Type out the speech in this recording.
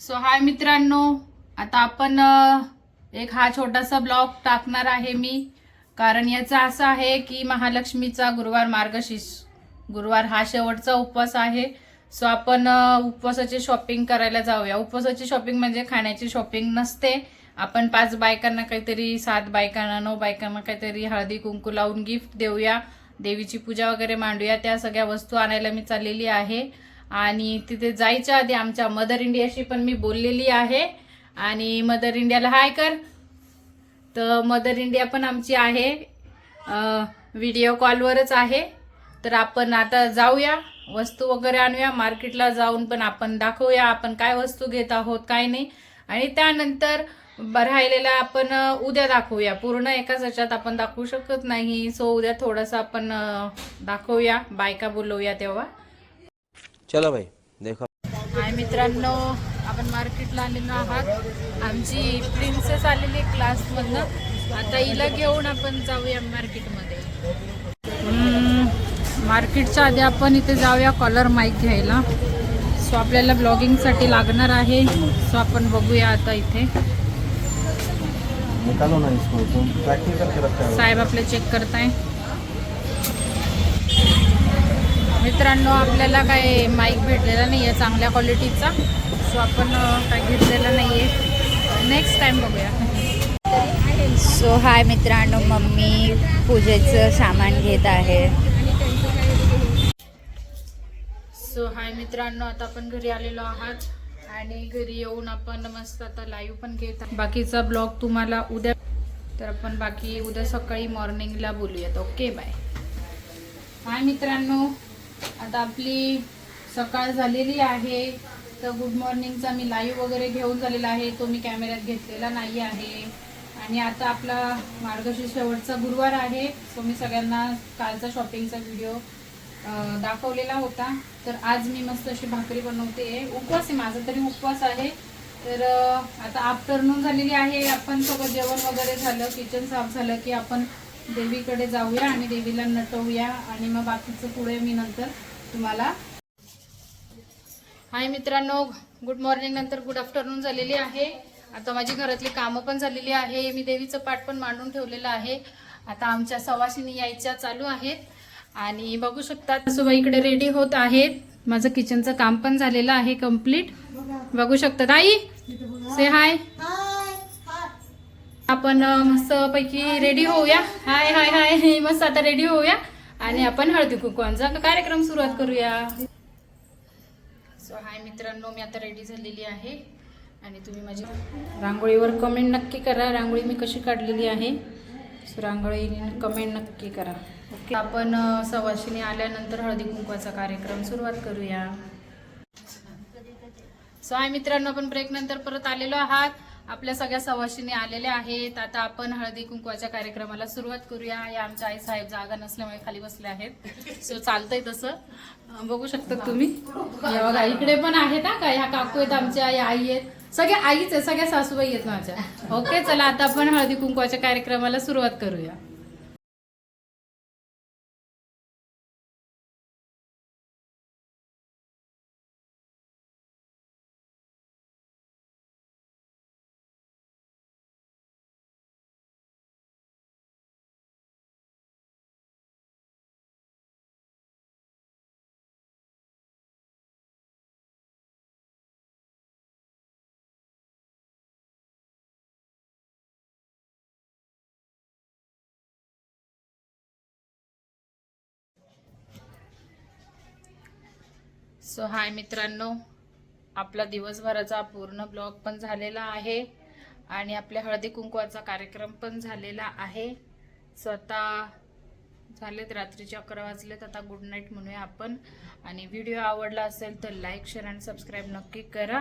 So हाय मित्रांनो, आता आपण एक हा छोटासा ब्लॉग टाकणार आहे मी. कारण याचा असं आहे की महालक्ष्मीचा गुरुवार मार्गशीर्ष गुरुवार हा शेवटचा उपवास आहे. सो आपण उपवासाची शॉपिंग करायला जाऊया. उपवासाची शॉपिंग म्हणजे खाण्याची शॉपिंग नसते. आपण 5 बायकांना काहीतरी 7 बायकांना 9 बायकांना काहीतरी हळदी कुंकू लावून गिफ्ट देऊया, देवीची पूजा वगैरे मांडूया. त्या सगळ्या वस्तू आणायला मी चाललेली आहे. आणि तिथे जायच्या आधी आमच्या मदर इंडियाशी पण मी बोललेली आहे. आणि मदर इंडियाला हाय कर. तर मदर इंडिया पण आमची आहे, व्हिडिओ कॉलवरच आहे. तर आपण आता जाऊया, वस्तू वगैरे आणूया. मार्केटला जाऊन पण आपण दाखवूया आपण काय वस्तू घेत आहोत काय नाही. आणि त्यानंतर राहिलेला आपण उद्या दाखवूया. पूर्ण एकाच ह्याच्यात आपण दाखवू शकत नाही. सो उद्या थोडंसं आपण दाखवूया, बायका बोलवूया तेव्हा. चलो भाई देखो. हाय मित्रांनो, आपण मार्केटला आलेलो आहात. आमची प्रिन्सेस आलेली क्लासमधनं. आता हिला घेऊन आपण जाऊया मार्केटमध्ये. मार्केटच्या आधी आपण इथे जाऊया कॉलर माईक घ्यायला. सो आपल्याला ब्लॉगिंगसाठी लागणार आहे. सो आपण बघूया आता इथे निकालो ना इसको, तुम पैकिंग करके रखा है. साहेब आपले चेक करताय. मित्रांनो, आपल्याला काय माईक भेटलेला नाही आहे चांगल्या क्वालिटीचा. सो आपण काय घेतलेला नाही आहे. नेक्स्ट टाइम बघूया. सो हाय मित्रांनो, मम्मी पूजेचं सामान घेत आहे. सो हाय मित्रांनो, आता आपण घरी आलेलो आहात. आणि घरी येऊन आपण मस्त आता लाईव्ह पण घेत. बाकीचा ब्लॉग तुम्हाला उद्या, तर आपण बाकी उद्या सकाळी मॉर्निंगला बोलूयात. Okay bye. हाय मित्रांनो, आता आपली सकाळ झालेली आहे. तर गुड मॉर्निंगचा मी लाईव्ह वगैरे घेऊन झालेला आहे. तो मी कॅमेऱ्यात घेतलेला नाही आहे. आणि आता आपला मार्गशीर्ष शेवटचा गुरुवार आहे. सो मी सगळ्यांना कालचा शॉपिंगचा व्हिडिओ दाखवलेला होता. तर आज मी मस्त अशी भाकरी बनवते. उपवास आहे माझा, तरी उपवास आहे. तर आता आफ्टरनून झालेली आहे. आपण सगळं जेवण वगैरे झालं, किचन साफ झालं की आपण देवीकडे जाऊया आणि देवीला नटवूया. आणि मग बाकीचं पुढे मी नंतर तुम्हाला. हाय मित्रांनो, गुड मॉर्निंग नंतर गुड आफ्टरनून झालेली आहे. आता माझी घरातली कामं पण झालेली आहे. मी देवीचं पाठ पण मांडून ठेवलेलं आहे. आता आमच्या सवासिनी यायच्या चालू आहेत. आणि बघू शकता सासूबाई इकडे रेडी होत आहेत. माझं किचनचं काम पण झालेलं आहे कम्प्लीट. बघू शकता. ताई से हाय. आपण मस्त पैकी रेडी होऊया. हाय हाय हाय. मस्त आता रेडी होऊया आणि आपण हळदी कुंकवाचा कार्यक्रम सुरुवात करूया. सो हाय मित्रांनो, मी आता रेडी झालेली आहे. आणि तुम्ही माझी रांगोळीवर कमेंट नक्की करा, रांगोळी मी कशी काढलेली आहे. सो रांगोळी कमेंट नक्की करा. ओके. आपण सवाशिनी आल्यानंतर हळदी कुंकवाचा कार्यक्रम सुरुवात करूया. सो हाय मित्रांनो, आपण ब्रेक नंतर परत आलेलो आहात. आपल्या सगळ्या सवाशिनी आलेल्या आहेत. आता आपण हळदी कुंकवाच्या कार्यक्रमाला सुरुवात करूया. या आमच्या आई साहेब जागा नसल्यामुळे खाली बसले आहेत. सो चालतंय तसं बघू शकता तुम्ही. या बघा इकडे पण आहेत हा. काय ह्या काकू आहेत आमच्या, या आई आहेत. सगळ्या आईच आहे, सगळ्या सासूबाई आहेत माझ्या. ओके, चला आता आपण हळदी कुंकवाच्या कार्यक्रमाला सुरुवात करूया. सो हाय मित्रांनो, आपला दिवसभराचा पूर्ण ब्लॉग पण झालेला आहे. आणि आपल्या हळदी कुंकवाचा कार्यक्रम पण झालेला आहे. सो आता झालेत रात्रीचे 11 वाजलेत. आता गुड नाईट म्हणूया आपण. आणि व्हिडिओ आवडला असेल तर लाईक शेअर आणि सबस्क्राईब नक्की करा.